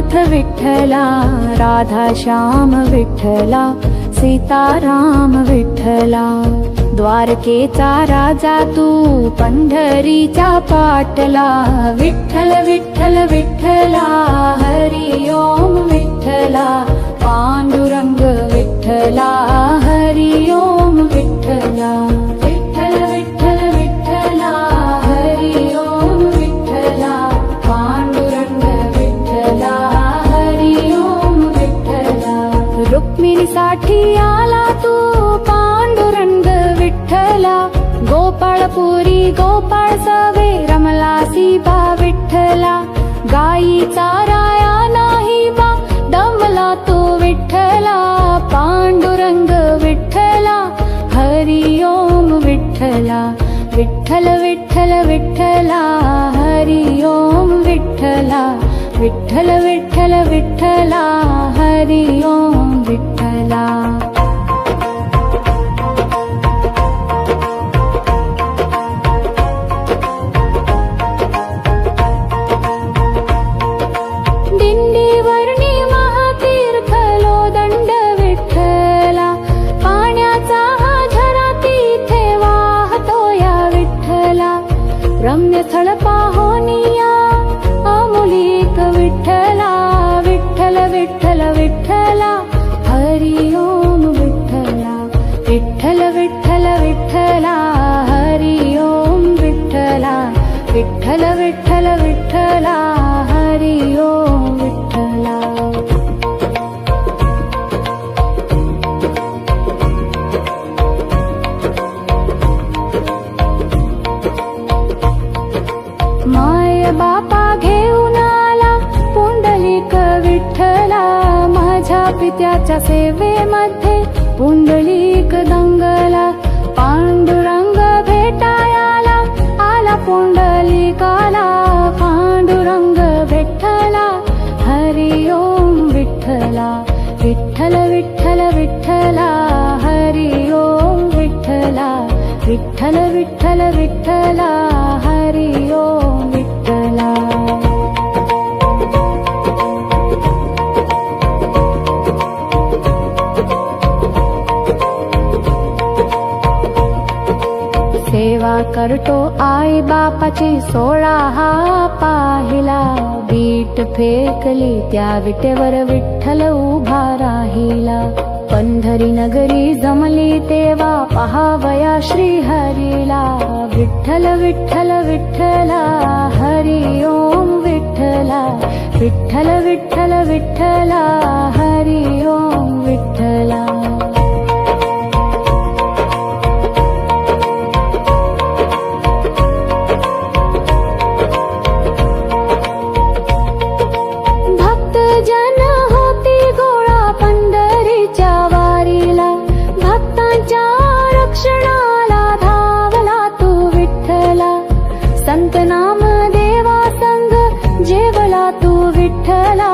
नाथ विठ्ठला, राधा श्याम विठ्ठला, सीताराम विठ्ठला. द्वारकेचा राजा तू, पंढरीचा पाटला. विठ्ठल विठ्ठल विठ्ठला, हरी ओम विठ्ठला. पांडुरंग विठ्ठला, हरी ओम विठ्ठला. विठ्ठल विठ्ठल विठ्ठला, हरी ओम विठ्ठला. पांडुरंग विठ्ठला, हरी ओम विठ्ठला. रुक्मिणीसाठी आला तू, पांडुरंग विठ्ठला. गोपाळपुरी गोपाळ सवे, रमलासी बा विठ्ठला. गायी चाराया नाही बा, दमला तो विठ्ठला. पांडुरंग विठ्ठला, हरी ओम विठ्ठला. विठ्ठल विठ्ठल विठ्ठला, हरी ओम विठ्ठला. विठ्ठल विठ्ठल विठ्ठला, हरी ओम विठ्ठला. दिंडीवर्णी महातीर्थ लोदंड विठ्ठला. पाण्याचा हा झरा तिथे वाहतो या विठ्ठला. रम्य स्थळ पाहोनिया अमुलिक विठ्ठला. विठ्ठल विठ्ठल विठ्ठला, हरी ओम विठ्ठला. विठ्ठल विठ्ठल विठ्ठला, हरी ओम विठ्ठला. विठ्ठल विठ्ठल विठ्ठला, हरी ओम विठ्ठला. माय बापा घेऊन आला पुंडलिक विठ्ठला. माझ्या पित्याच्या सेवेमध्ये पुंडलिक दंगला. पांडुरंग भेटायाला आला पुंडलिकाला. पांडुरंग विठ्ठला, हरी ओम विठ्ठला. विठ्ठल विठ्ठल विठ्ठला, हरी ओम विठ्ठला. विठ्ठल विठ्ठल विठ्ठला, हरी ओम विठ्ठला. सेवा करतो आई बापाची 16 हा पाहिला. वीट फेकली त्या विटेवर विठ्ठल उभा राहिला. पंढरी नगरी जमली तेव्हा पहावया श्री हरीला. विठ्ठल विठ्ठल विठ्ठला, हरी ओम विठ्ठला. विठ्ठल विठ्ठल विठ्ठला, हरी ओम विठ्ठला. संत नाम देवा संग जेवला तू विठ्ठला.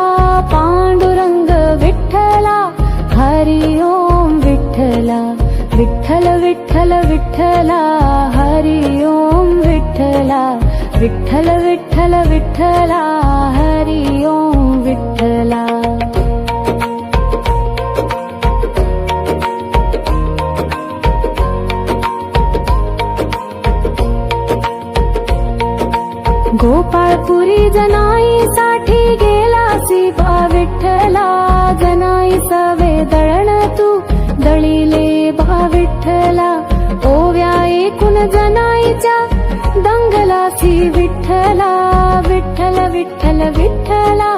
पांडुरंग विठ्ठला, हरी ओम विठ्ठला. विठ्ठल विठ्ठल विठ्ठला, हरी ओम विठ्ठला. विठ्ठल विठ्ठल विठ्ठला, हरी ओम विठ्ठला. गोपाळपुरी जनाईसाठी गेला बा विठ्ठला. जनाई सवे दळण तू दळीले बा विठ्ठला. ओव्या एकूण जनाईच्या दंगलासी विठ्ठला. विठ्ठल विठ्ठल विठ्ठला,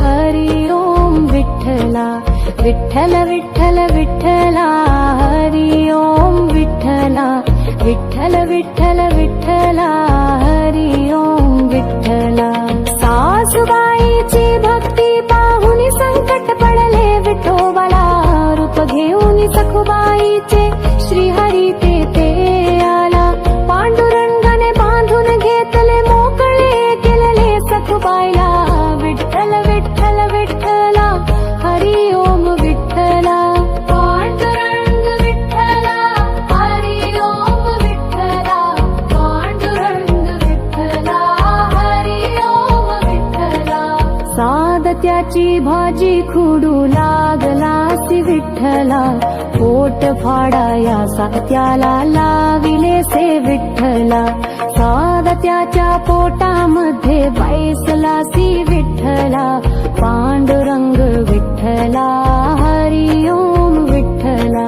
हरी ओम विठ्ठला. विठ्ठल विठ्ठल विठ्ठला, हरी ओम विठ्ठला. विठ्ठल विठ्ठल विठ्ठला, हरी ओम विठ्ठला. सासूबाईची भक्ती पाहुनी संकट पडले विठोबाला. रूप घेऊन सखुबाईचे श्रीहरी ते आला. पांडुरंगाने बांधून घेतले मोकळे केलेले सखुबाईला. विठ्ठल विठ्ठल विठ्ठला, हरी ओम विठ्ठला. पांडुरंग विठ्ठला, हरी ओम विठ्ठला. त्याची भाजी खुडू लागलासी विठ्ठला, पोट फाडाया त्याला लाविलेसे विठ्ठला, साद त्याच्या पोटामध्ये बैसलासी विठ्ठला, पांडुरंग विठ्ठला हरी ओम विठ्ठला,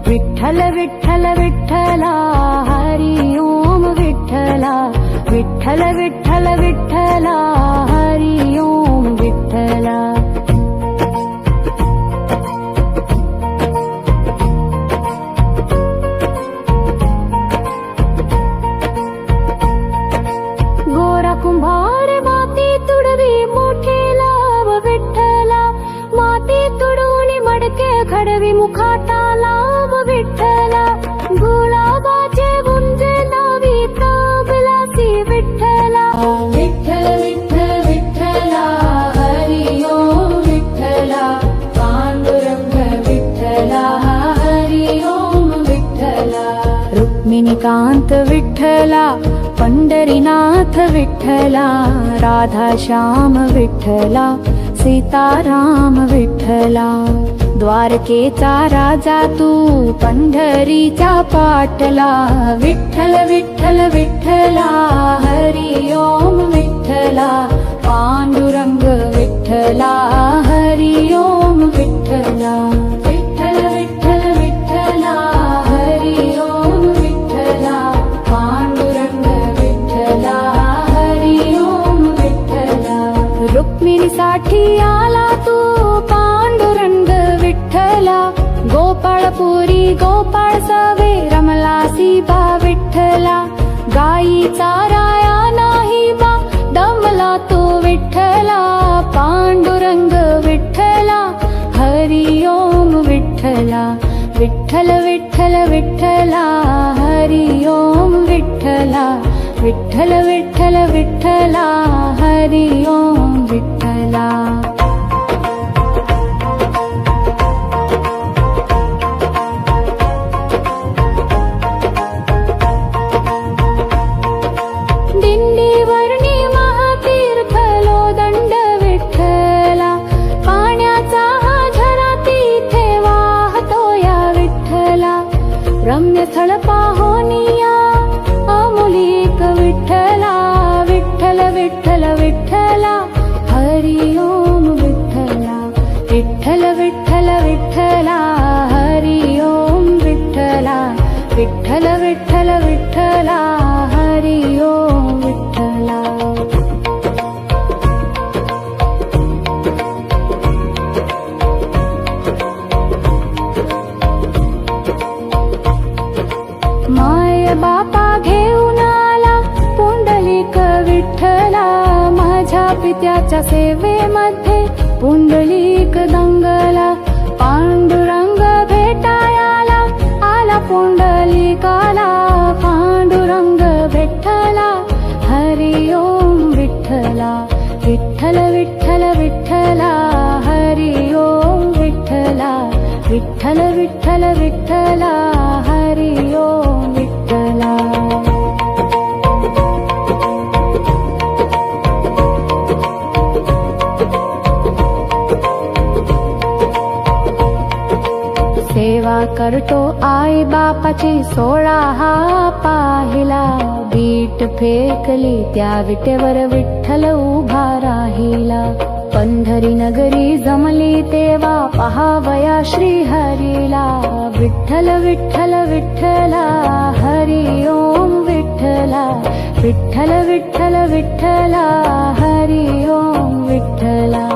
विठ्ठल विठ्ठल विठ्ठला हरी ओम विठ्ठला, विठ्ठल विठ्ठल विठ्ठला हरी ओम विठ्ठला. गोरा कुंभार माती तुडवी मोठे लाव विठ्ठला, माती तुडवून मडके घडवी मुखाटा लाव विठ्ठला, गुलाबाचे गुंजे लावी ताबलासी विठ्ठला, विठ्ठल विठ्ठल विठ्ठला हरी ओम विठ्ठला, पांडुरंग विठ्ठला हरी ओम विठ्ठला, रुक्मिणीकांत विठ्ठला, पंढरीनाथ विठ्ठला, राधाश्याम विठ्ठला, सीताराम विठ्ठला, द्वारकेचा राजा तू पंढरीचा पाटला, विठ्ठल विठ्ठल विठ्ठला हरी ओम विठ्ठला, पांडुरंग विठ्ठला हरी ओम विठ्ठला, विठ्ठल विठ्ठल विठ्ठला हरी ओम विठ्ठला, पांडुरंग विठ्ठला हरी ओम विठ्ठला, रुक्मिणीसाठी आला तू पांडुरंग विठ्ठला, गोपाळपुरी गोपाळ सवे रमलासी बा विठ्ठला, गाई चाराया नाही बा दमला तो विठ्ठला, पांडुरंग विठ्ठला हरी ओम विठ्ठला, विठ्ठल विठ्ठल विठ्ठला हरी ओम विठ्ठला, विठ्ठल विठ्ठल विठ्ठला हरी ओम विठ्ठला. दिंडीवर्णी महातीर्थलो दंड विठ्ठला, पाण्याचा हा झरा तिथे वाहतो या विठ्ठला, रम्य स्थळ पाहोनिया अमुलिक विठ्ठला, विठ्ठल विठ्ठल विठ्ठला हरी ओम विठ्ठला, विठ्ठल विठ्ठल विठ्ठला हरी ओम विठ्ठला, विठ्ठल विठ्ठल विठ्ठला हरी ओम विठ्ठला. माय बापा घेऊन आला पुंडलिक विठ्ठला, माझ्या पित्याच्या सेवेमध्ये पुंडलिक दंगला, पांडुरंग भेटायाला आला पुंडलिकाला, पांडुरंग विठ्ठला हरी ओम विठ्ठला, विठ्ठल विठ्ठल विठ्ठला हरी ओम विठ्ठला, विठ्ठल विठ्ठल विठ्ठला हरी ओम विठ्ठला. सेवा करतो आई बापाची 16 हा पाहिला, बीट फेकली त्या विटेवर विठ्ठल उभा राहिला, पंढरी नगरी जमली तेव्हा पहावया श्री हरीला, विठ्ठल विठ्ठल विठ्ठला हरी ओम विठ्ठला, विठ्ठल विठ्ठल विठ्ठला हरी ओम विठ्ठला.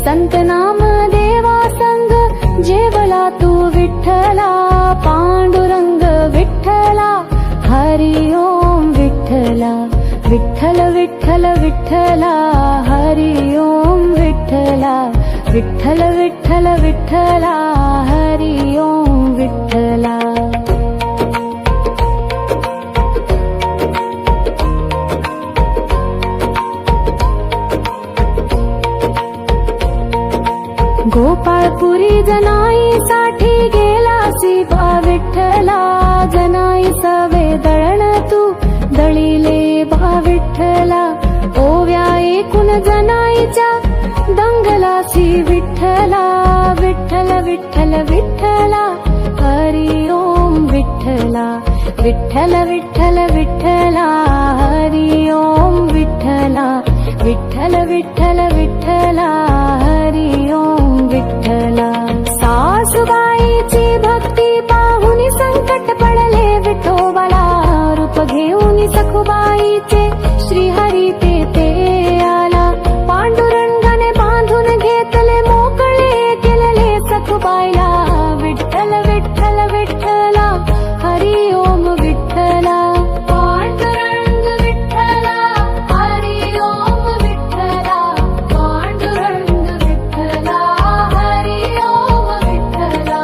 संत नाम देवा संग जेवला तू विठ्ठला, पांडुरंग विठ्ठला हरी ओम विठ्ठला, विठ्ठल विठ्ठल विठ्ठला हरी ओम विठ्ठला, विठ्ठल विठ्ठल विठ्ठला, विठ्ठला, विठ्ठल, विठ्ठला, विठ्ठला, विठ्ठल, विठ्ठल, विठ्ठला, विठ्ठल, विठ्ठल, विठ्ठला, हरी ओम विठ्ठला, विठ्ठल विठ्ठल विठ्ठला हरी ओम विठ्ठला, विठ्ठल विठ्ठल विठ्ठला हरी ओम विठ्ठला. पंढरपुरी जनाईसाठी गेलासी बा विठ्ठला, जनाई सवे दळण तू दळीले बा विठ्ठला. ओव्या एकूण जनाईच्या दंगलासी विठ्ठला, विठ्ठल विठ्ठल विठ्ठला हरी ओम विठ्ठला, विठ्ठल विठ्ठल विठ्ठला हरी ओम विठ्ठला, विठ्ठल विठ्ठल विठ्ठला हरी ओम विठ्ठला. सासूबाईची भक्ती पाहुनी संकट पडले विठोबाला, रूप घेऊन सखुबाईचे श्रीहरी ते आला. पांडुरंगाने बांधून घेतले मोकळे केलेले सखुबाईला, विठ्ठल विठ्ठल विठ्ठला हरी ओम विठ्ठला. पांडुरंग विठ्ठला हरी ओम विठ्ठला, पांडुरंग विठ्ठला हरी ओम विठ्ठला.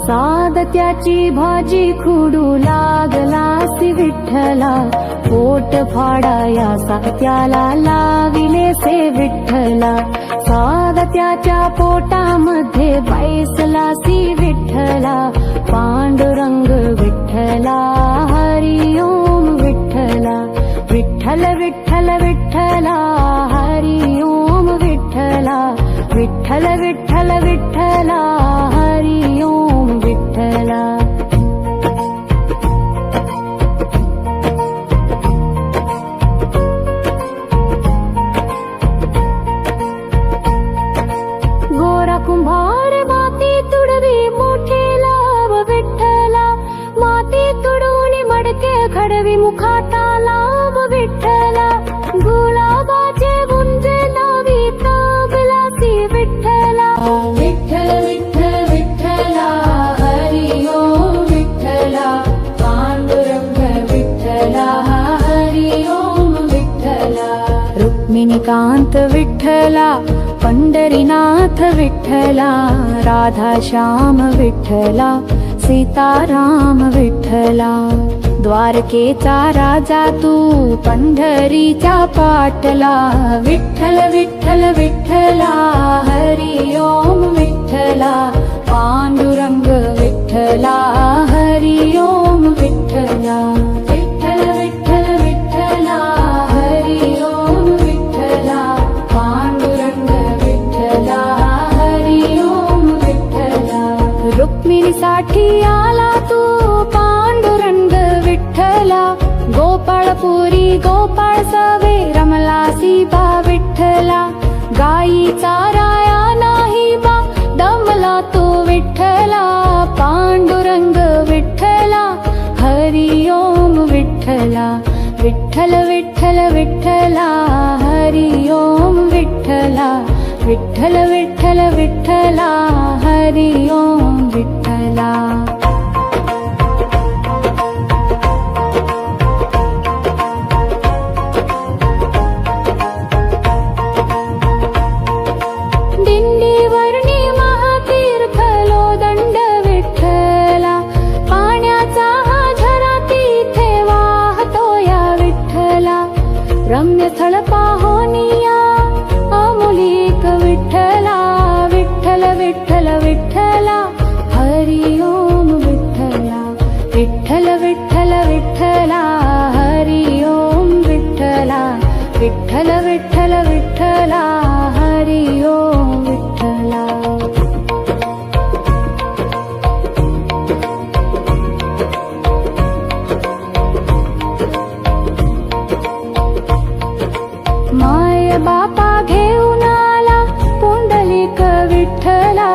सादत्याची भाजी खुडू लागलासी विठ्ठला, पोट फाडाया सात्याला लाविले से विठ्ठला. सादत्याच्या पोटामध्ये बैसलासी विठ्ठला, पांडुरंग विठ्ठला हरी ओम विठ्ठला, विठ्ठल विठ्ठल विठ्ठला हरी ओम विठ्ठला, विठ्ठल विठ्ठल विठ्ठला हरी ओम विठ्ठला. कुंभार माती तुडवी मोठे लाभ विठ्ठला, माती तुडून मडके खडवी मुखाता लाभ विठ्ठला. गुलाबाचे गुंजे लावी ताबलासी विठ्ठला, विठ्ठल विठ्ठल विठ्ठला हरी ओम विठ्ठला, पांडुरंग विठ्ठला हरी ओम विठ्ठला. रुक्मिणीकांत विठ्ठला, पंढरीनाथ विठ्ठला, राधा श्याम विठ्ठला, सीताराम विठ्ठला. द्वारकेचा राजा तू पंढरीच्या पाटला, विठ्ठल विठ्ठल विठ्ठला हरी ओम विठ्ठला, पांडुरंग विठ्ठला हरी ओम विठ्ठला. विठ्ठल विठ्ठल विठ्ठला हरी ओम विठ्ठला, पांडुरंग विठ्ठला हरी ओम विठ्ठला. रुक्मिणीसाठी आला तू पांडुरंग विठ्ठला, गोपाळपुरी गोपाळ सवे रमलासी बा विठ्ठला. गाई चाराया नाही बा दमला तो विठ्ठला, पांडुरंग विठ्ठला हरी ओम विठ्ठला, विठ्ठल विठ्ठल विठ्ठला हरी ओम विठ्ठला, विठ्ठल विठ्ठल विठ्ठला हरी ओम विठ्ठला. दिंडीवरणी महातीर्थ लोदंड विठ्ठला, पाण्याचा हा झरा तिथे वाहतो या विठ्ठला. रम्य स्थळ पाहोनिया अमोलिक विठ्ठला, विठ्ठल विठ्ठल विठ्ठला हरी ओम विठ्ठला, विठ्ठल विठ्ठल विठ्ठला हरी ओम विठ्ठला, विठ्ठल विठ्ठल विठ्ठला हरी ओम विठ्ठला. माय बापा घेऊन आला पुंडलिक विठ्ठला,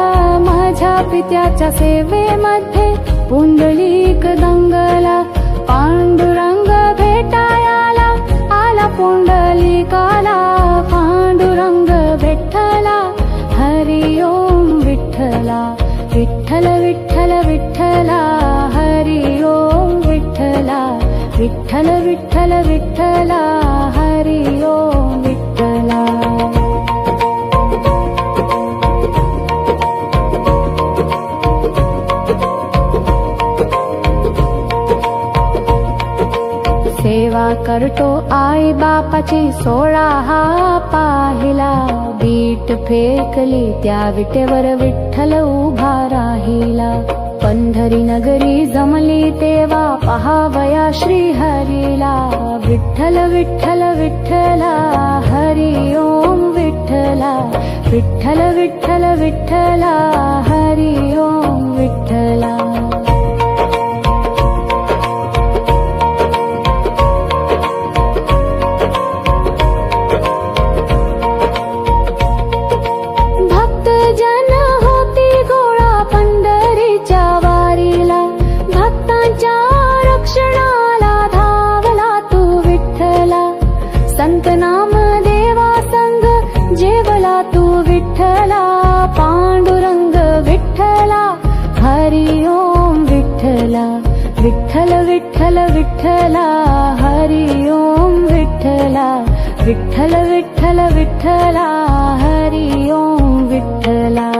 माझ्या पित्याच्या सेवेमध्ये पुंडलिक दंगला. पांडुरंग भेटायाला आला पुंडलिकाला, पांडुरंग विठ्ठला हरी ओम विठ्ठला, विठ्ठल विठ्ठल विठ्ठला हरी ओम विठ्ठला, विठ्ठल विठ्ठल विठ्ठला हरी ओम विठ्ठला. सेवा करतो आई बापाची 16 हा पाहिला. बीट फेकली त्या विटेवर विठ्ठल उभा राहिला. पंढरी नगरी जमली तेव्हा पहावया श्री हरीला. विठ्ठल विठ्ठल विठ्ठला हरी ओम विठ्ठला. विठ्ठल विठ्ठल विठ्ठला हरी ओम विठ्ठला. भक्त जन होती गोळा पंढरीच्या वारीला. भक्तांच्या रक्षणाला धावला तू विठ्ठला. संत नाम देवा संग जेवला तू विठ्ठला. पांडुरंग विठ्ठला हरी ओम विठ्ठला. विठ्ठल विठ्ठल विठ्ठला हरी ओम विठ्ठला. विठ्ठल विठ्ठल विठ्ठला हरी ओम विठ्ठला.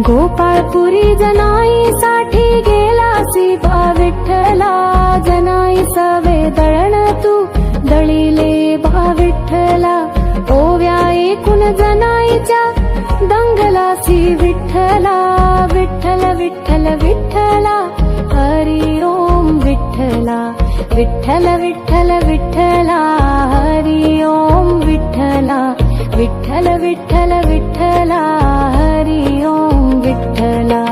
गोपाळपुरी जनाईसाठी गेलासी बा विठ्ठला. जनाई सवे दळण तू दळीले बा विठ्ठला. ओव्या एकूण जनाईच्या दंगलासी विठ्ठला. विठ्ठल विठ्ठल विठ्ठला हरी ओम विठ्ठला. विठ्ठल विठ्ठल विठ्ठला हरी ओम विठ्ठला. विठ्ठल विठ्ठल विठ्ठला हरी ओम विठ्ठला.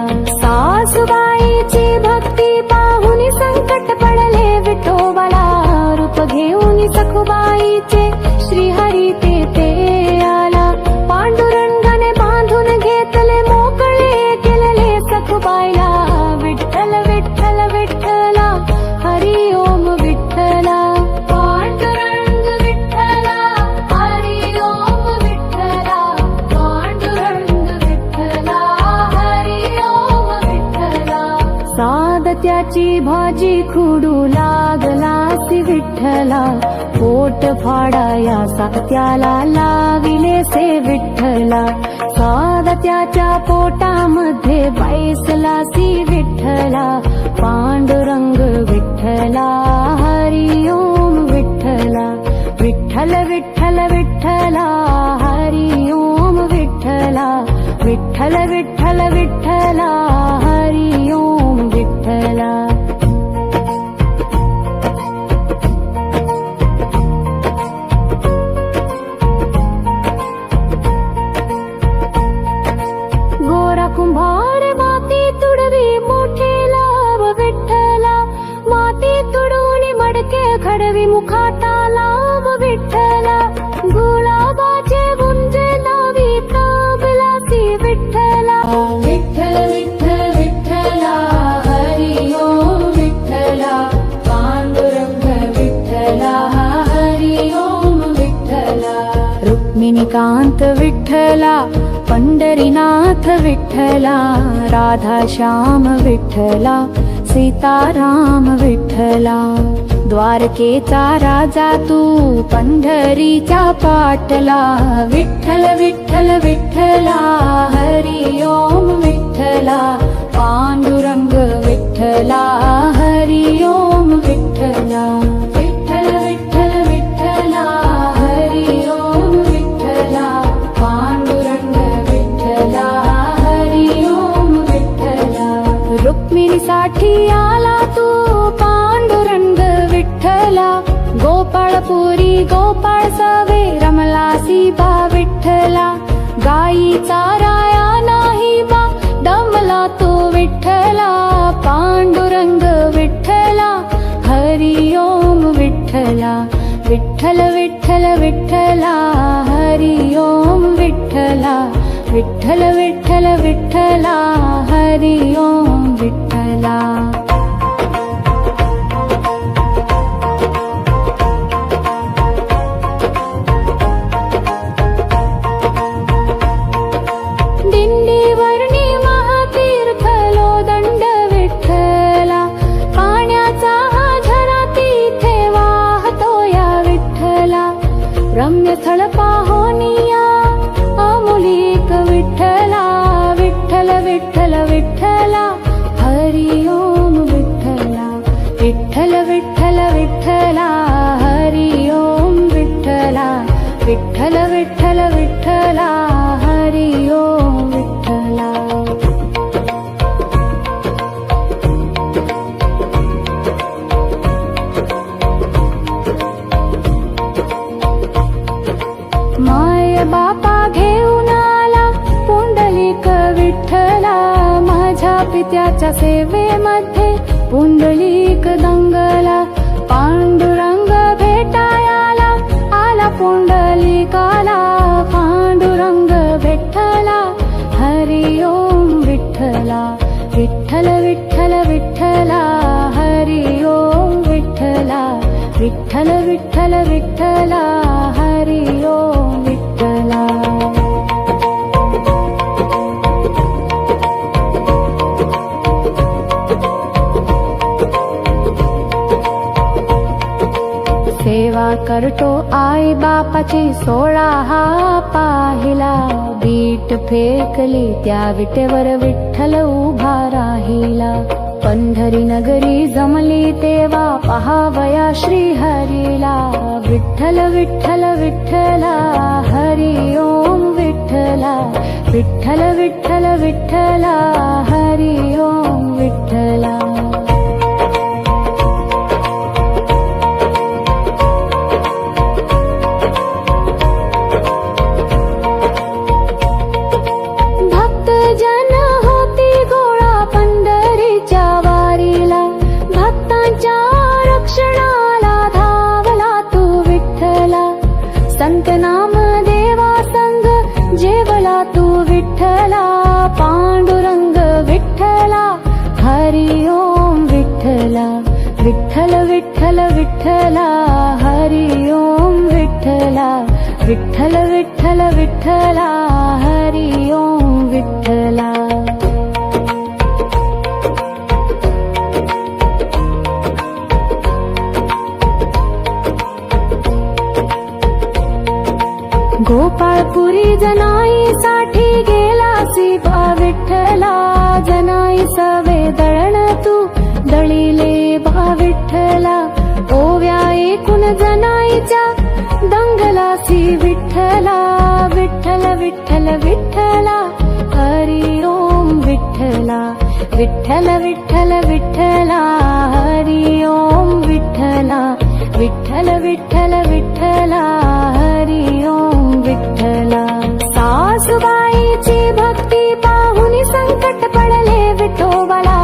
सासूबाईची भक्ती पाहुनी संकट पडले विठोबाला. रूप घेऊन सखुबाईचे श्रीहरी ते आला. पांडुरंगाने बांधून घेतले मोकळे केलेले सखुबाईला. विठ्ठल विठ्ठल विठ्ठला हरी ओम विठ्ठला. पांडुरंग विठ्ठला हरी ओम विठ्ठला. पांडुरंग विठ्ठला हरी ओम विठ्ठला. सादत्याची भाजी खुडू लागलासी विठ्ठला. पोट फाडाया सात्याला लाविलेसे विठ्ठला. सादत्याच्या पोटामध्ये बैसलासी विठ्ठला. पांडुरंग विठ्ठला हरी ओम विठ्ठला. विठ्ठल विठ्ठल विठ्ठला हरी ओम विठ्ठला. विठ्ठल विठ्ठल विठ्ठला हरी ओम विठ्ठला. गोरा कुंभार माती तुडवी मोठे लाव विठ्ठला. माती तुडवून मडके खडवी मुखाटा लाव विठ्ठला. गुलाबाचे गुंजे लावी प्रबलासी विठ्ठला. विठ्ठल विठ्ठल विठ्ठला हरी ओम विठ्ठला. पांडुरंग विठ्ठला हरी ओम विठ्ठला. रुक्मिणीकांत विठ्ठला. पंढरीनाथ विठ्ठला. राधा श्याम विठ्ठला. सीताराम विठ्ठला. द्वारकेचा राजा तू पंढरीच्या पाटला. विठ्ठल विठ्ठल विठ्ठला हरी ओम विठ्ठला. पांडुरंग विठ्ठला हरी ओम विठ्ठला. विठ्ठल विठ्ठल विठ्ठला हरी ओम विठ्ठला. पांडुरंग विठ्ठला हरी ओम विठ्ठला. रुक्मिणीसाठी आला तू पांडुरंग विठ्ठला. गोपाळपुरी गोपाळ सवे रमलासी बा विठ्ठला. गाई चाराया नाही बा दमला तो विठ्ठला. पांडुरंग विठ्ठला हरी ओम विठ्ठला. विठ्ठल विठ्ठल विठ्ठला हरी ओम विठ्ठला. विठ्ठल विठ्ठल विठ्ठला हरी ओम विठ्ठला. दिंडीवर्णी महातीर्थलो दंड विठ्ठला. पाण्याचा हा झरा तिथे वाहतो या विठ्ठला. रम्य स्थळ पाहोनिया विठ्ठलाच्या सेवेमध्ये पुंडलिक दंगला, पांडुरंग भेटायाला आला पुंडलिकाला, पांडुरंग विठ्ठला, हरि ओम विठ्ठला, विठ्ठल विठ्ठल विठ्ठला, हरि ओम विठ्ठला, विठ्ठल विठ्ठल विठ्ठला, हरि ओम विठ्ठला. सेवा करतो आई बापाची 16 हा पाहिला, बीट फेकली त्या विटेवर विठ्ठल उभा राहिला. पंढरी नगरी जमली तेव्हा पहावया श्री हरीला, विठ्ठल विठ्ठल विठ्ठला, हरि ओम विठ्ठला, विठ्ठल विठ्ठल विठ्ठला, हरि ओम विठ्ठला. संत नाम देवा संग जेवला तू विठ्ठला, पांडुरंग विठ्ठला, हरि ओम विठ्ठला, विठ्ठल विठ्ठल विठ्ठला, हरि ओम विठ्ठला, विठ्ठल विठ्ठल विठ्ठला, हरि ओम विठ्ठला. गोपाळपुरी जनाईसाठी गेला बा विठ्ठला, जनाई सवे दळण तू दळीले बा विठ्ठला, ओव्या एकूण जनाईच्या दंगलासी विठ्ठला, विठ्ठल विठ्ठल विठ्ठला, हरि ओम विठ्ठला, विठ्ठल विठ्ठल विठ्ठला, हरि ओम विठ्ठला, विठ्ठल विठ्ठल विठ्ठला, हरि ओम विठ्ठला. सासूबाईची भक्ती पाहुनी संकट पडले विठोबाला,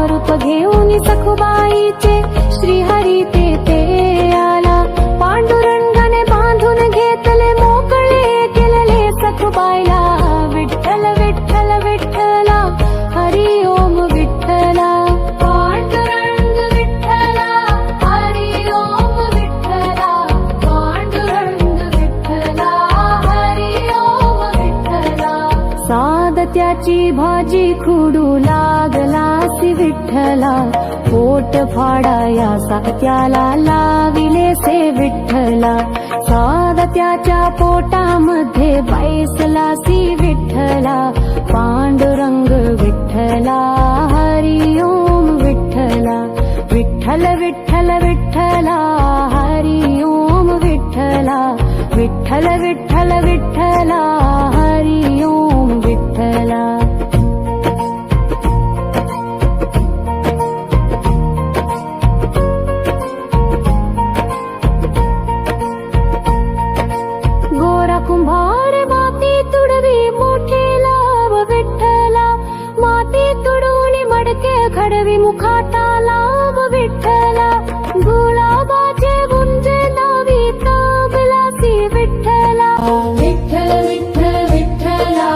रूप घेऊन सखुबाईचे श्रीहरी ते आला, पांडुरंगाने बांधून घेतले मोकळे केलेले सखुबाईला, विठ्ठल विठ्ठल विठ्ठला, हरि ओम विठ्ठला, पांडुरंग विठ्ठला, हरि ओम विठ्ठला, पांडुरंग विठ्ठला, हरि ओम विठ्ठला. सादत्याची भाजी खुडू लागलासी विठ्ठला, पोट फाडाया सात्याला लाविले से विठ्ठला, सादत्याच्या पोटामध्ये बैसलासी विठ्ठला, पांडुरंग विठ्ठला, हरि ओम विठ्ठला, विठ्ठल विठ्ठल विठ्ठला, हरि ओम विठ्ठला, विठ्ठल विठ्ठल विठ्ठला, हरि ओम विठ्ठला. गोरा कुंभार माती तुडवी मोठे लाभ विठ्ठला, माती तुडून मडके खडवी मुखाटा लाभ विठ्ठला, गुलाबाचे गुंजे लावी ताबलासी विठ्ठला, विठ्ठल विठ्ठल विठ्ठला,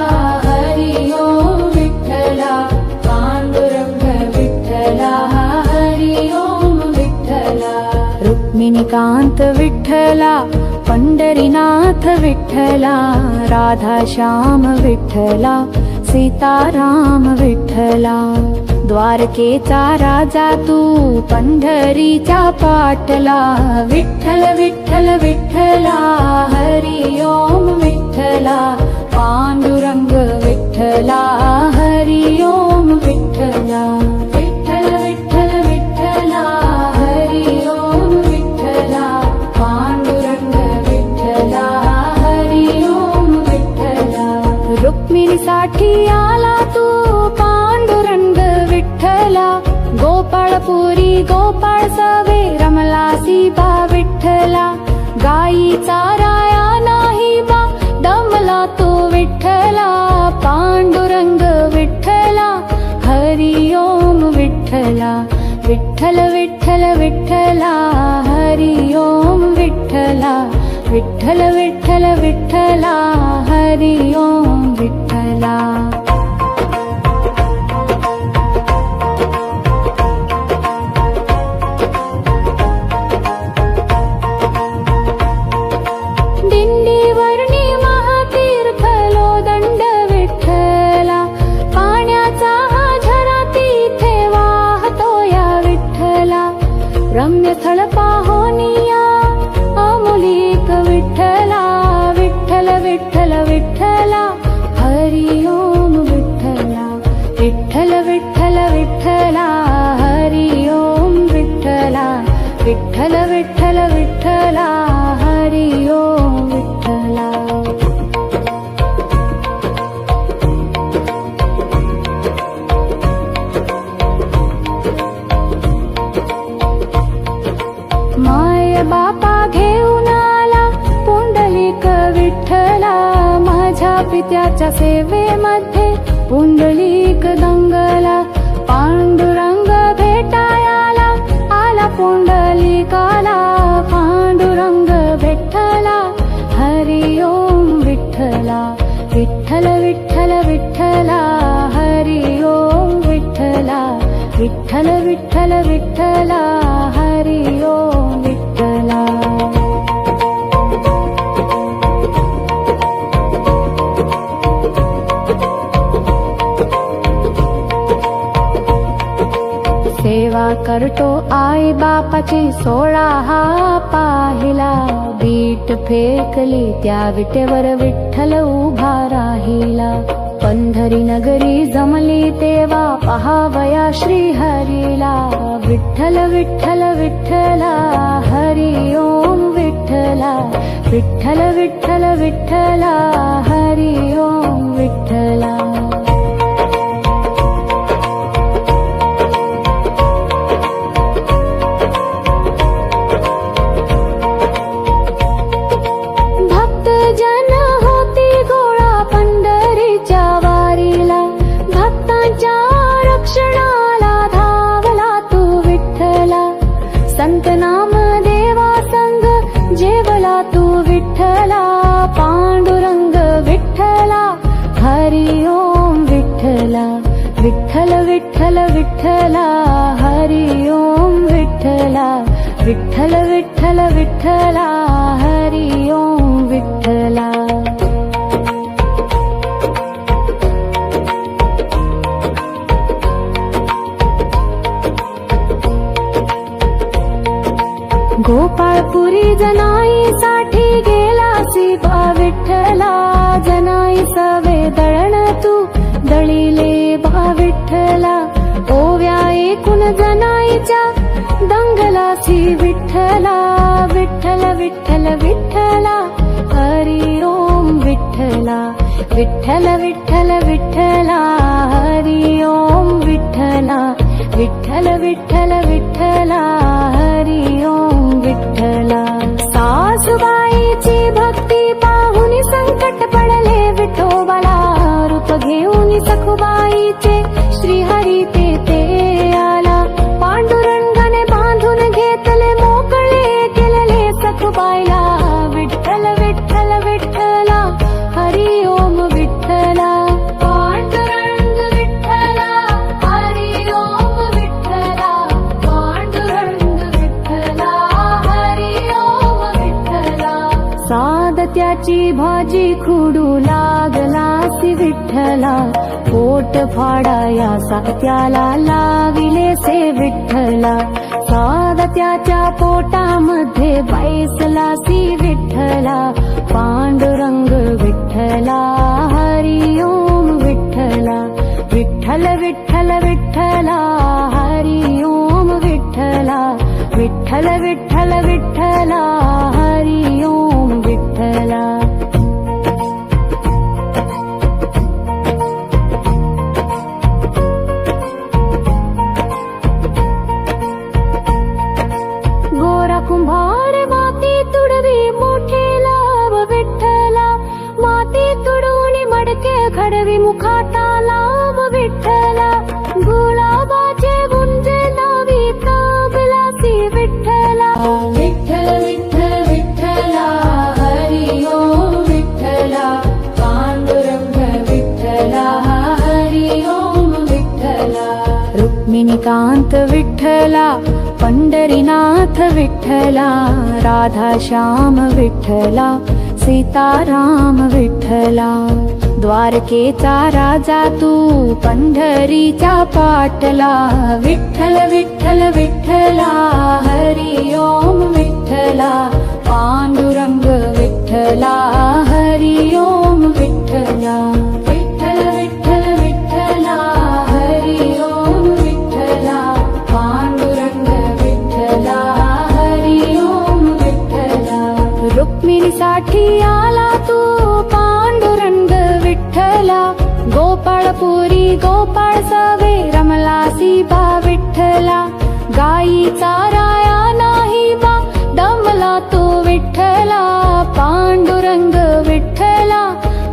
हरि ओम विठ्ठला, पांडुरंग विठ्ठला, हरि ओम विठ्ठला. रुक्मिणीकांत विठ्ठला, पंढरीनाथ विठ्ठला, राधाश्याम विठ्ठला, सीताराम विठ्ठला, द्वारकेचा राजा तू पंढरीच्या पाटला, विठ्ठल विठ्ठल विठ्ठला, हरि ओम विठ्ठला, पांडुरंग विठ्ठला, हरि ओम विठ्ठला, विठ्ठल विठ्ठल विठ्ठला, हरि ओम विठ्ठला, पांडुरंग विठ्ठला, हरि ओम विठ्ठला. रुक्मिणीसाठी आला तू पांडुरंग विठ्ठला, गोपाळपुरी गोपाळ सवे रमलासी बा विठ्ठला, गाई चाराया नाही बा दमला तो विठ्ठला, पांडुरंग विठ्ठला, हरि ओम विठ्ठल विठ्ठल विठ्ठला हरी ओम विठ्ठला विठ्ठल विठ्ठल विठ्ठला हरी ओम विठ्ठला दिंडीवर्णी महातीर्थलो दंड विठ्ठला पाण्याचा हा झरा तिथे वाहतो या विठ्ठला रम्य स्थळ पाहोनिया अमोलिक विठ्ठला विठ्ठल विठ्ठल विठ्ठला हरी ओम विठ्ठला विठ्ठल विठ्ठल विठ्ठला हरी ओम विठ्ठला विठ्ठल विठ्ठल विठ्ठला हरी ओम विठ्ठला माय बापा घेऊन आला पुंडलिक विठ्ठला माझ्या पित्याच्या सेवेमध्ये पुंडलिक दंगला पांडुरंग भेटायाला आला पुंडलिकाला पांडुरंग विठ्ठला हरी ओम विठ्ठला विठ्ठल विठ्ठल विठ्ठला हरी ओम विठ्ठला विठ्ठल विठ्ठल विठ्ठला हरी ओम विठ्ठला सेवा करतो आई बापाची 16 हा पाहिला बीट फेकली त्या विटेवर विठ्ठल उभा राहिला पंढरी नगरी जमली तेव्हा पहावया श्री हरीला विठ्ठल विठ्ठल विठ्ठला हरी ओम विठ्ठला विठ्ठल विठ्ठल विठ्ठला हरी ओम विठ्ठला संत नाम देवा संग जेवला तू विठ्ठला पांडुरंग विठ्ठला हरी ओम विठ्ठला विठ्ठल विठ्ठल विठ्ठला हरी ओम विठ्ठला विठ्ठल विठ्ठल विठ्ठला हरी ओम विठ्ठला गोपाळपुरी जनाईसाठी गेला सीबा विठ्ठला जनाई सवे दळण तू दळीले बा विठ्ठला ओव्या एकूण जनाईच्या दंगलासी विठ्ठला विठ्ठल विठ्ठल विठ्ठला हरी ओम विठ्ठला विठ्ठल विठ्ठल विठ्ठला हरी ओम विठ्ठला विठ्ठल विठ्ठल विठ्ठला हरी ओम विठ्ठला सासूबाईची भक्ती पाहुनी संकट पडले विठोबाला रूप घेऊन सखुबाईचे श्रीहरी तेथे आला पांडुरंगाने बांधून घेतले मोकळे केलेले सखुबाईला विठ्ठल विठ्ठल विठ्ठला हरी ओम विठ्ठला पांडुरंग विठ्ठला हरी ओम विठ्ठला पांडुरंग विठ्ठला हरी ओम विठ्ठला सादत्याची भाजी खुडू लागलासी विठ्ठला पोट फाडाया सात्याला लाविलेसे विठ्ठला सादत्याच्या पोटामध्ये बैसलासी विठ्ठला पांडुरंग विठ्ठला हरी ओम विठ्ठला विठ्ठल विठ्ठल विठ्ठला हरी ओम विठ्ठला विठ्ठल विठ्ठल विठ्ठला हरी ओम विठ्ठला गोरा कुंभार माती तुडवी मोठे लाभ विठ्ठला माती तुडवून मडके खडवी मुखाटा लाभ विठ्ठला गुलाबाचे गुंजे लावी रजनीकांत विठ्ठला, पंढरीनाथ विठ्ठला, राधाश्याम विठ्ठला, सीताराम विठ्ठला. द्वारकेचा राजा तू, पंढरीच्या पाटला, विठ्ठल विठ्ठल विठ्ठला, हरी ओम विठ्ठला, पांडुरंग विठ्ठला, हरी ओम विठ्ठला. विठ्ठल विठ्ठल विठ्ठला, हरी ओम विठ्ठला, पांडुरंग विठ्ठला, हरी ओम विठ्ठला. रुक्मिणीसाठी आला तू, पांडुरंग विठ्ठला, गोपाळपुरी गोपाळ सवे रमलासी बा विठ्ठला. गाई चाराया नाही बा दमला तो विठ्ठला, पांडुरंग विठ्ठला,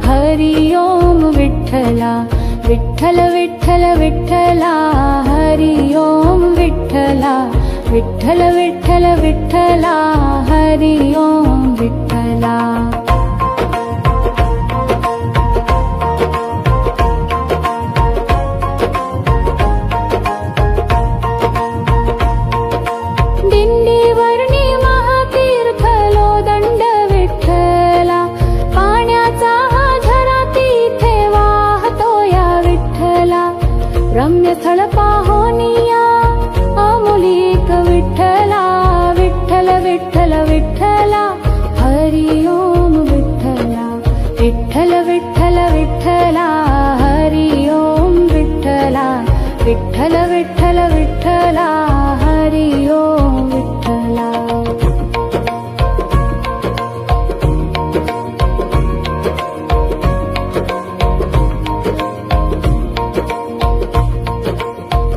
हरी ओम विठ्ठला. विठ्ठल विठ्ठल विठ्ठला, हरी ओम विठ्ठला, विठ्ठल विठ्ठल विठ्ठला, हरी ओम विठ्ठला. दिंडीवर्णी महातीर्थलो दंड विठ्ठला, पाण्याचा हा झरा तिथे वाहतो या विठ्ठला. रम्य स्थळ पाहोनिया अमुलिक विठ्ठला, विठ्ठल विठ्ठल विठ्ठला, हरी ओम विठ्ठला. विठ्ठल विठ्ठल विठ्ठला, हरी ओम विठ्ठला, विठ्ठल विठ्ठल विठ्ठला, हरी ओम विठ्ठला.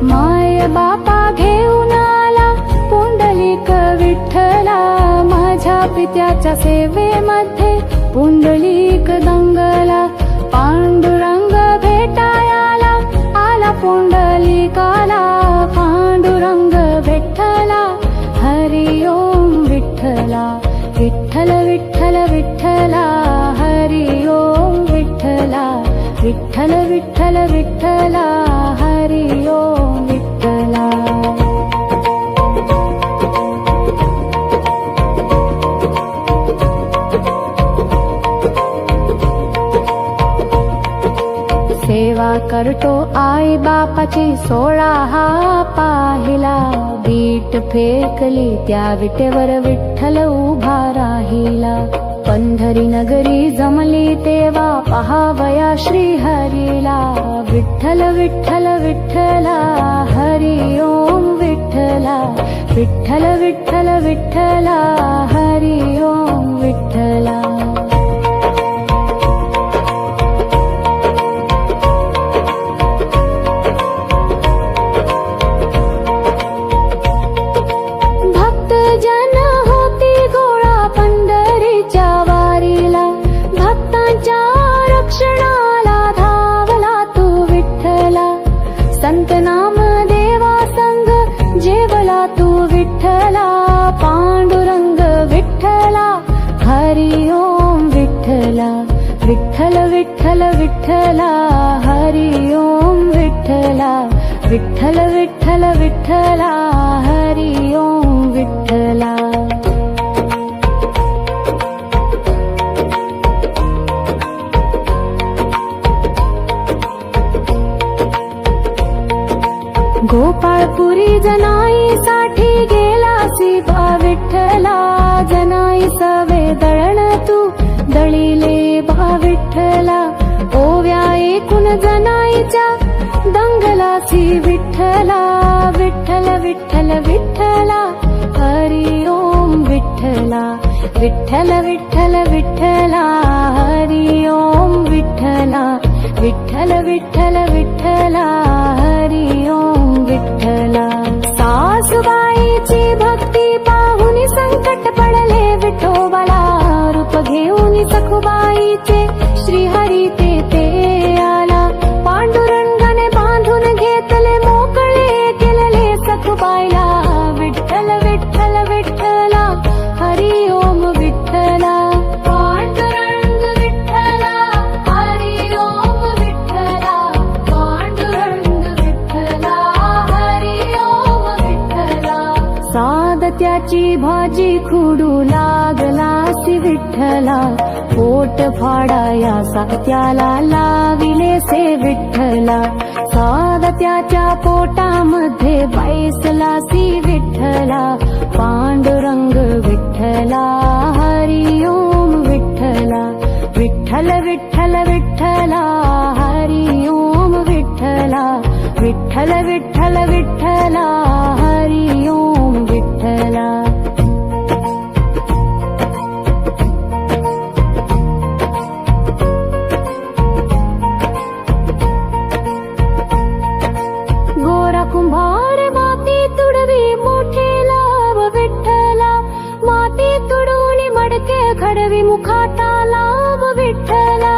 माय बापा घेऊन आला पुंडलिक विठ्ठला, माझ्या पित्याच्या सेवेमध्ये पुंडलिक दंगला. पांडुरंग भेटायाला आला पुंडलिकाला, पांडुरंग विठ्ठला, हरी ओम विठ्ठला. विठ्ठल विठ्ठल विठ्ठला, हरी ओम विठ्ठला, विठ्ठल विठ्ठल विठ्ठला, हरी ओम विठ्ठला. सेवा करतो आई बापाची 16 हा पाहिला, बीट फेकली त्या विटेवर विठ्ठल उभा राहिला. पंढरी नगरी जमली तेव्हा पहावया श्री हरीला, विठ्ठल विठ्ठल विठ्ठला, हरी ओम विठ्ठला, विठ्ठल विठ्ठल विठ्ठला, हरी ओम विठ्ठला. संत नाम देवा संग जेवला तू विठ्ठला, पांडुरंग विठ्ठला, हरी ओम विठ्ठला. विठ्ठल विठ्ठल विठ्ठला, हरी ओम विठ्ठला, विठ्ठल विठ्ठल विठ्ठला, हरी ओम विठ्ठला. गोपाळपुरी जनाईसाठी गेला सीबा विठ्ठला, जनाई सवे दळण तू दळीले बा विठ्ठला. ओव्या एकूण जनाईच्या दंगलासी विठ्ठला, विठ्ठल विठ्ठल विठ्ठला, हरी ओम विठ्ठला. विठ्ठल विठ्ठल विठ्ठला, हरी ओम विठ्ठला, विठ्ठल विठ्ठल विठ्ठला, हरी ओम विठ्ठला. सासूबाईची भक्ती पाहुनी संकट पडले विठोबाला, रूप घेऊन सखुबाईचे श्रीहरी ते आला. पांडुरंगाने बांधून घेतले मोकळे केलेले सखुबाईला, विठ्ठल विठ्ठल विठ्ठला, हरी ओम विठ्ठला. पांडुरंग विठ्ठला, हरी ओम विठ्ठला, पांडुरंग विठ्ठला, हरी ताकाची भाजी खुडू लागलासी विठ्ठला, पोट फाडाया त्याला लाविलेसे विठ्ठला, साग त्याच्या पोटामध्ये बैसलासी विठ्ठला, पांडुरंग विठ्ठला हरी ओम विठ्ठला, विठ्ठल विठ्ठल विठ्ठला हरी ओम विठ्ठला, विठ्ठल विठ्ठल विठ्ठला हरी ओम विठ्ठला. गोरा कुंभार माती तुडवी मोठे लाभ विठ्ठला, माती तुडवली मडके खडवी मुखाटा लाभ विठ्ठला,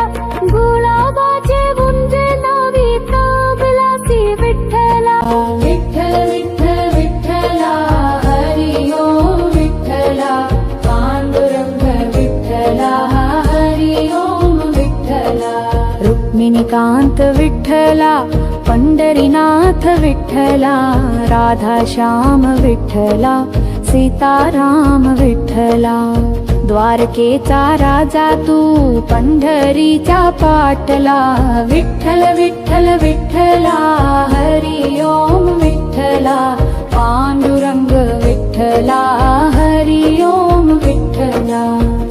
गुलाबाचे गुंजे नावी प्राबलासी विठ्ठला, विठ्ठल विठ्ठल विठ्ठला हरी ओम विठ्ठला, पांडुरंग विठ्ठला हरी ओम विठ्ठला, रुक्मिणीकांत विठ्ठला, पंढरीनाथ विठ्ठला, राधाश्याम विठ्ठला, सीताराम विठ्ठला, द्वारकेचा राजा तू पंढरीचा पाटला, विठ्ठल विठ्ठल विठ्ठला हरी ओम विठ्ठला, पांडुरंग विठ्ठला हरी ओम विठ्ठला,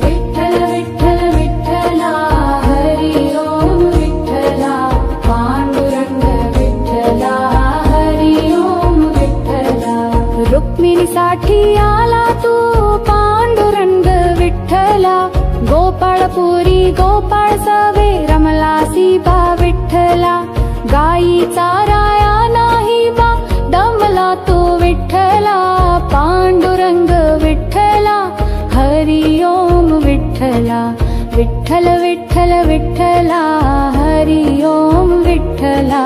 विठ्ठल विठ्ठल विठ्ठला हरी ओम विठ्ठला, पांडुरंग विठ्ठला हरी ओम विठ्ठला, रुक्मिणीसाठी आला तू पांडुरंग विठ्ठला, गोपाळपुरी गोपाळ सवे रमलासी बा विठ्ठला, गाई चाराया नाही बा दमला तो विठ्ठला, पांडुरंग विठ्ठला हरी ओम विठ्ठला, विठ्ठल विठ्ठल विठ्ठला हरी ओम विठ्ठला,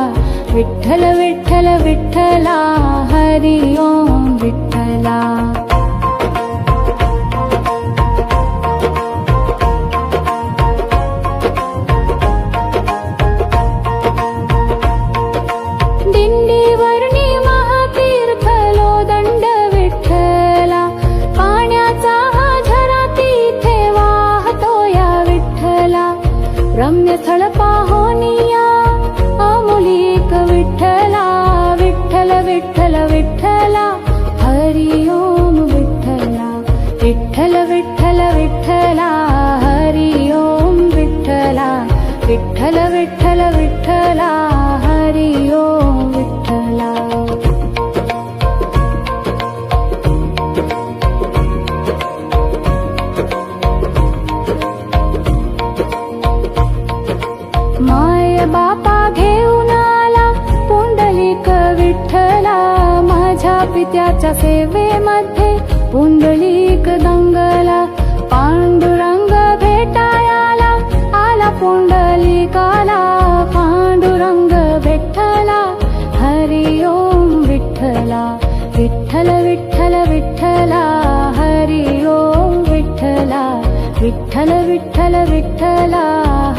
विठ्ठल विठ्ठल विठ्ठला हरी ओम विठ्ठला. दिंडीवरणी महातीर्थलो दंड विठ्ठला, पाण्याचा हा झरा तिथे वाहतो या विठ्ठला, रम्य स्थळ पाहोनिया अमुलिक विठ्ठला, विठ्ठल विठ्ठल विठ्ठला हरी ओम विठ्ठला, विठ्ठल विठ्ठल विठ्ठला हरी ओम विठ्ठला, विठ्ठल विठ्ठल विठ्ठला हरी ओम विठ्ठला. माय बापा घेऊन आला पुंडलिक विठ्ठला, माझ्या पित्याच्या सेवेमध्ये पुंडलिक दंगला, पांडुरंग भेटायाला आला पुंडलिकाला, पांडुरंग विठ्ठला हरी ओम विठ्ठला, विठ्ठल विठ्ठल विठ्ठला हरी ओम विठ्ठला, विठ्ठल विठ्ठल विठ्ठला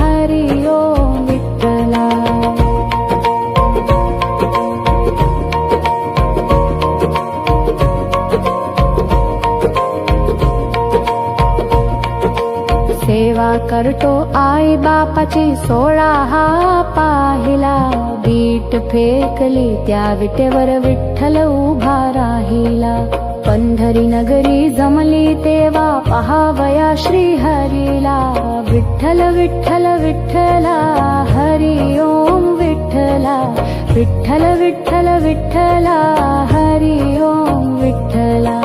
हरी ओम विठ्ठला. सेवा करतो आई बापाची 16 हा पाहिला, बीट फेकली त्या विटेवर विठ्ठल उभा राहिला, पंढरी नगरी जमली तेव्हा पहावया श्री हरीला, विठ्ठल विठ्ठल विठ्ठला हरी ओम विठ्ठला, विठ्ठल विठ्ठल विठ्ठला हरी ओम विठ्ठला.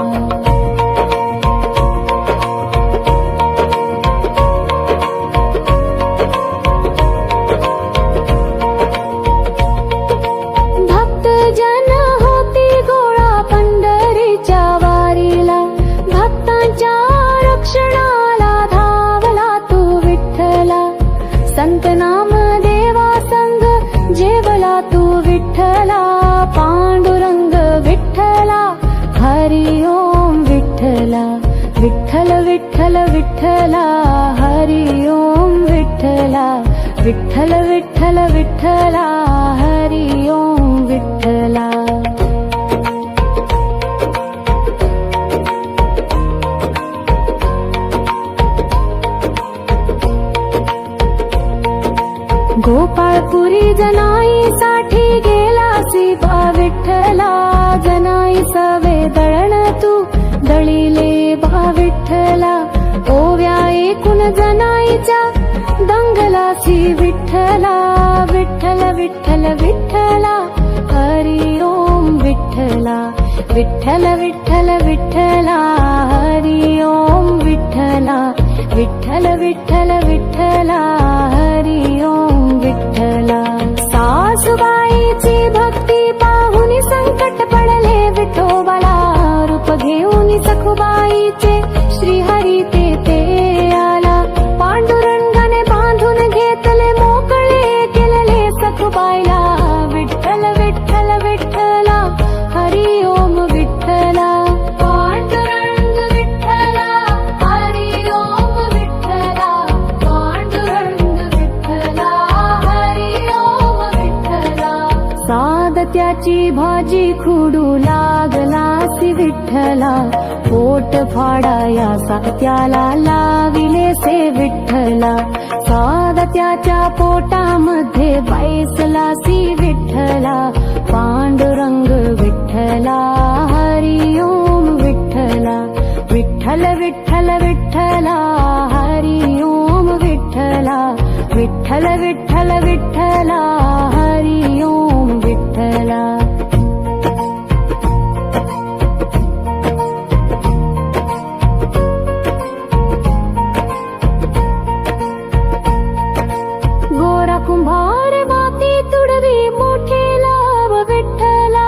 संत नाम देवा संग जेवला तू विठ्ठला, पांडुरंग विठ्ठला हरी ओम विठ्ठला, विठ्ठल विठ्ठल विठ्ठला हरी ओम विठ्ठला, विठ्ठल विठ्ठल विठ्ठला हरी ओम विठ्ठला. गोपाळपुरी जनाईसाठी गेलासी बा विठ्ठला, जनाई सवे दळण तू दळीले बा विठ्ठला. ओव्या एकूण जनाईच्या दंगलासी विठ्ठला, विठ्ठल विठ्ठल विठ्ठला हरी ओम विठ्ठला, विठ्ठल विठ्ठल विठ्ठला हरी ओम विठ्ठला, विठ्ठल विठ्ठल विठ्ठला हरी ओम विठ्ठला. सासूबाईची भक्ती पाहुनी संकट पडले विठोबाला, रूप घेऊन सखुबाईचे श्रीहरी ते आला. पांडुरंगाने बांधून घेतले मोकळे केलेले सखुबाईला, विठ्ठल विठ्ठल विठ्ठला हरी ओम विठ्ठला. पांडुरंग विठ्ठला हरी ओम विठ्ठला, पांडुरंग विठ्ठला हरी ओम विठ्ठला. सादत्याची भाजी खुडू लागलासी विठ्ठला, पोट फाडाया सात्याला लाविले से विठ्ठला. सादत्याच्या पोटामध्ये बैसलासी विठ्ठला, पांडुरंग विठ्ठला हरी ओम विठ्ठला, विठ्ठल विठ्ठल विठ्ठला हरी ओम विठ्ठला, विठ्ठल विठ्ठल विठ्ठला हरी ओम विठ्ठला. गोरा कुंभार माती तुडवी मोठे लाभ विठ्ठला,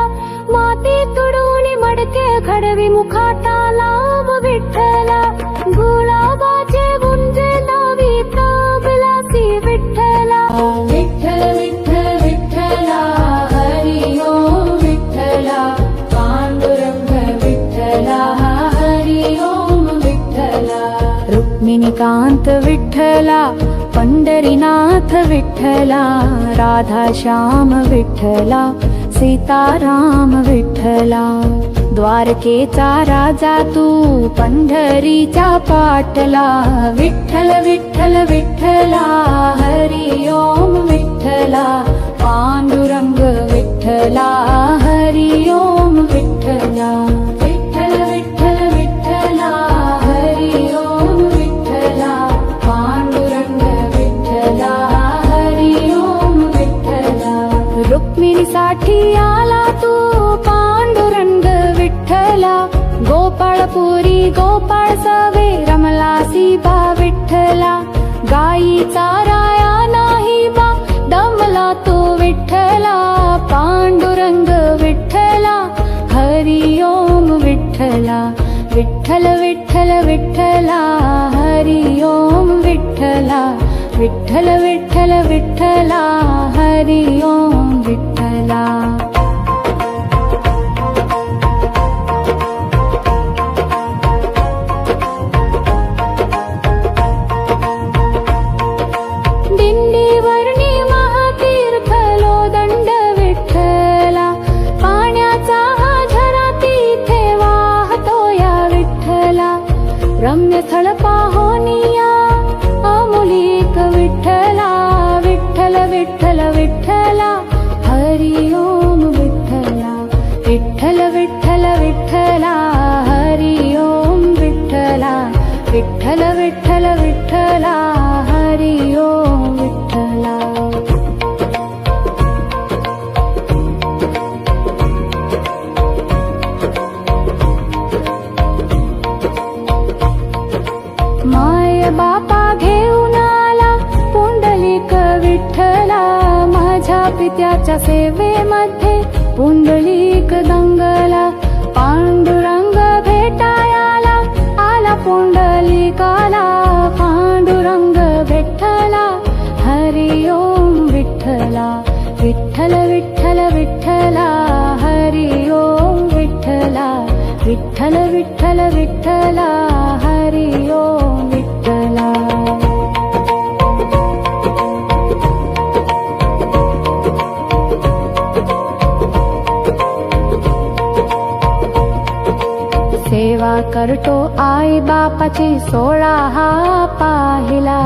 माती तुडवून मडके खडवी मुखाटा लाभ विठ्ठला. गुलाबाचे गुंजे लावी ताबलासी विठ्ठला, विठ्ठल विठ्ठल विठ्ठला हरी ओम विठ्ठला, पांडुरंग विठ्ठला हरी ओम विठ्ठला. रुक्मिणीकांत विठ्ठला, पंढरीनाथ विठ्ठला, राधा श्याम विठ्ठला, सीताराम विठ्ठला. द्वारकेचा राजा तू पंढरीच्या पाटला, विठ्ठल विठ्ठल विठ्ठला हरी ओम विठ्ठला, पांडुरंग विठ्ठला हरी ओम विठ्ठला. विठ्ठल विठ्ठल विठ्ठला हरी ओम विठ्ठला, पांडुरंग विठ्ठला हरी ओम विठ्ठला. रुक्मिणीसाठी आला तू पांडुरंग विठ्ठला, गोपाळपुरी गोपाळ सवे रमलासी बा विठ्ठला. गाई चाराया नाही बा दमला तो विठ्ठला, पांडुरंग विठ्ठला हरी ओम विठ्ठला, विठ्ठल विठ्ठल विठ्ठला हरी ओम विठ्ठला, विठ्ठल विठ्ठल विठ्ठला हरी ओम विठ्ठला. दिंडीवर्णी महातीर्थलो दंड विठ्ठला, पाण्याचा हा झरा तिथे वाहतो या विठ्ठला. रम्य स्थळ पाहोनिया अमुलिक विठ्ठला, विठ्ठल विठ्ठल विठ्ठला हरी ओम विठ्ठला, विठ्ठल विठ्ठल विठ्ठला हरी ओम विठ्ठला, विठ्ठल विठ्ठल विठ्ठला हरी ओम विठ्ठला. माय बापा घेऊन आला पुंडलिक विठ्ठला, माझ्या पित्याच्या सेवेमध्ये पुंडलिक दंगला. पांडुरंग भेटायाला आला पुंडलिकाला, पांडुरंग विठ्ठला हरी ओम विठ्ठला, विठ्ठल विठ्ठल विठ्ठला हरी ओम विठ्ठला, विठ्ठल विठ्ठल विठ्ठला हरी ओम विठ्ठला. सेवा करतो आई बापाची 16 हा पाहिला.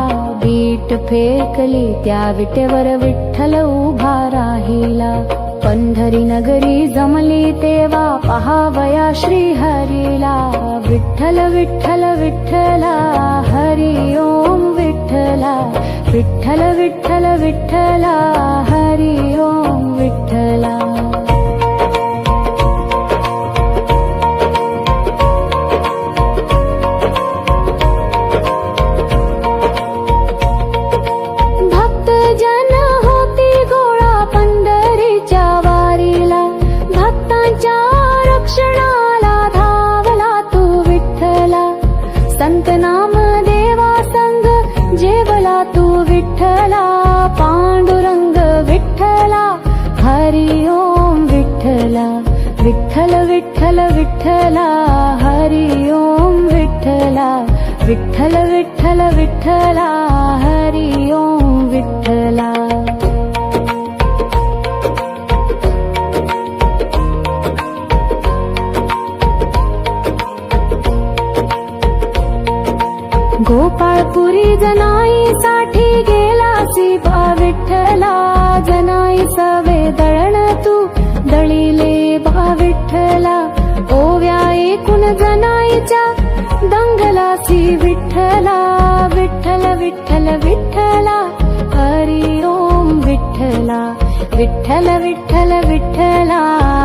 बीट फेकली त्या विटेवर विठ्ठल उभा राहिला. पंढरी नगरी जमली तेव्हा पहावया श्री हरीला. विठ्ठल विठ्ठल विठ्ठला हरी ओम विठ्ठला. विठ्ठल विठ्ठल विठ्ठला हरी ओम विठ्ठला. भक्त जन होती गोळा पंढरीच्या वारीला. भक्तांच्या रक्षणाला धावला तू विठ्ठला. संत नाम देवा संग जेवला तू विठ्ठला. पांडुरंग विठ्ठला हरी ओम विठ्ठला. विठ्ठल विठ्ठल विठ्ठला हरी ओम विठ्ठला. विठ्ठल विठ्ठल विठ्ठला हरी ओम विठ्ठला. गोपाळपुरी जनाईसाठी गेलासी बा विठ्ठला. जनाई सवे दळण तू दळीले बा विठ्ठला. ओव्या एकूण जनाईच्या दंगलासी विठ्ठला. विठ्ठल विठ्ठल विठ्ठला हरी ओम विठ्ठला. विठ्ठल विठ्ठल विठ्ठला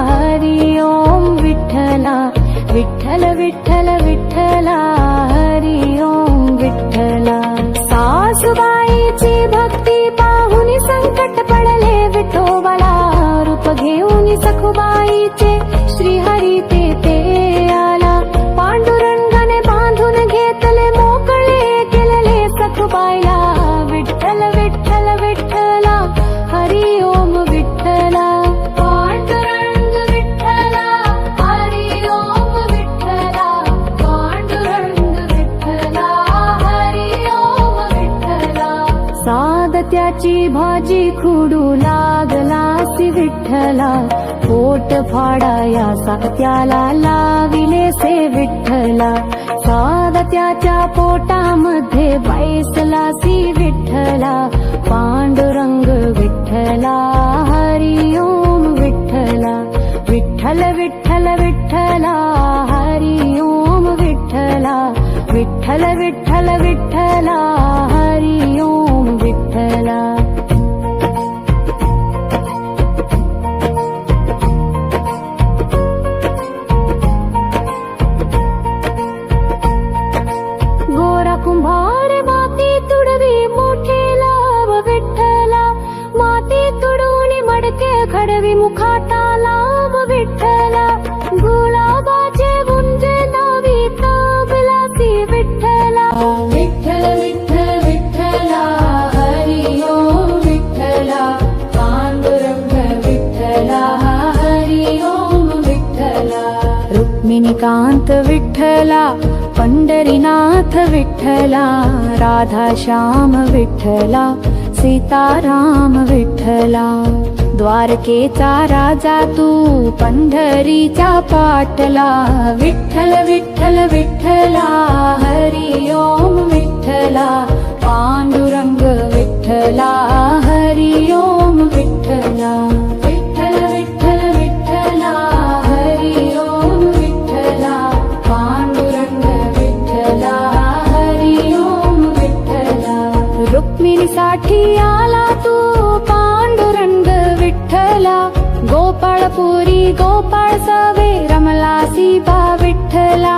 हरी ओम विठ्ठला. विठ्ठल विठ्ठल विठ्ठला हरी ओम विठ्ठला. सासूबाईची भक्ती पाहुनी संकट पडले विठोबाला. रूप घेऊन सखुबाईचे श्रीहरी ते आला. पांडुरंगाने बांधून घेतले मोकळे केलेले सखुबाईला. विठ्ठल विठ्ठल विठ्ठला हरी ओम विठ्ठला. पांडुरंग विठ्ठला हरी ओम विठ्ठला. पांडुरंग विठ्ठला हरी ओम विठ्ठला. सादत्याची भाजी खुडू लागलासी विठ्ठला. पोट फाडाया सात्याला लाविले से विठ्ठला. सादत्याच्या पोटामध्ये बैसलासी विठ्ठला. पांडुरंग विठ्ठला हरी ओम विठ्ठला. विठ्ठल विठ्ठल विठ्ठला हरी ओम विठ्ठला. विठ्ठल विठ्ठल विठ्ठला हरी ओम विठ्ठला. गोरा कुंभार माती तुडवी मोठे लाभ विठ्ठला. माती तुडवून मडके खडवी मुखाटा लाभ विठ्ठला. गुलाबाचे गुंजे नावी ताबलासी विठ्ठला. विठ्ठल विठ्ठल विठ्ठला हरी ओम विठ्ठला. पांडुरंग विठ्ठला हरी ओम विठ्ठला. रुक्मिणीकांत विठ्ठला. पंढरीनाथ विठ्ठला. राधाश्याम विठ्ठला. सीताराम विठ्ठला. द्वारकेचा राजा तू पंढरीचा पाटला. विठ्ठल विठ्ठल विठ्ठला हरी ओम विठ्ठला. पांडुरंग विठ्ठला हरी ओम विठ्ठला. विठ्ठल विठ्ठल विठ्ठला हरी ओम विठ्ठला. पांडुरंग विठ्ठला हरी ओम विठ्ठला. रुक्मिणीसाठी आला तू पांडुरंग विठ्ठला. गोपाळपुरी गोपाळ सवे रमलासी बा विठ्ठला.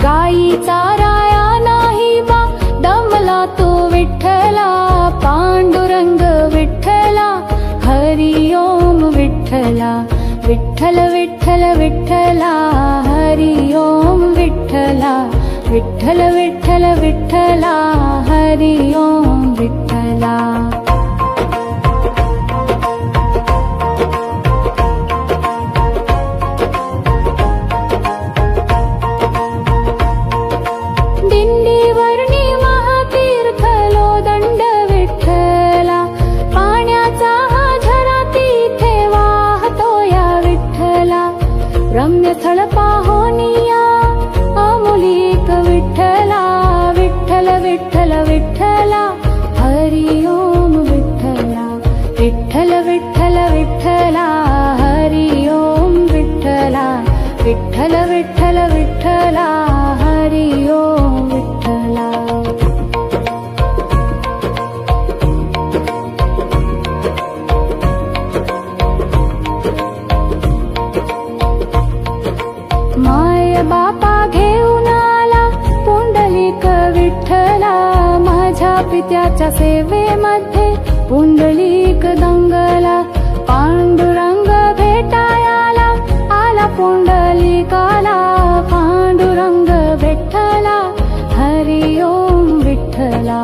गाई चाराया नाही बा दमला तो विठ्ठला. पांडुरंग विठ्ठला हरी ओम विठ्ठला. विठ्ठल विठ्ठल विठ्ठला हरी ओम विठ्ठला. विठ्ठल विठ्ठल विठ्ठला हरी ओम विठ्ठला. दिंडीवरणी महातीर्थलो दंड विठ्ठला. पाण्याचा हा झरा तिथे वाहतो या विठ्ठला. रम्य स्थळ पाहोनिया अमूल्य विठ्ठल विठ्ठला हरी ओम विठ्ठला विठ्ठल विठ्ठल विठ्ठला हरी ओम विठ्ठला माय बापा घेऊन आला पुंडलिक विठ्ठला माझ्या पित्याच्या सेवेमध्ये पुंडलिक दंगला पांडुरंग भेटायाला आला पुंडलिकाला पांडुरंग विठ्ठला हरी ओम विठ्ठला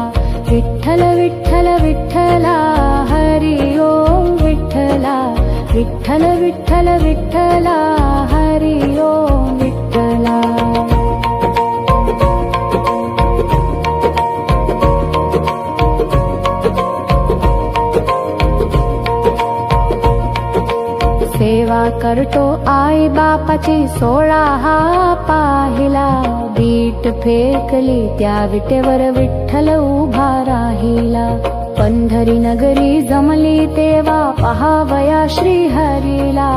विठ्ठल विठ्ठल विठ्ठला हरी ओम विठ्ठला विठ्ठल विठ्ठल विठ्ठला हरी ओम विठ्ठला सेवा करतो आई बापाची 16 हा पाहिला बीट फेकली त्या विटेवर विठ्ठल उभा राहिला पंढरी नगरी जमली तेव्हा पहावया श्री हरीला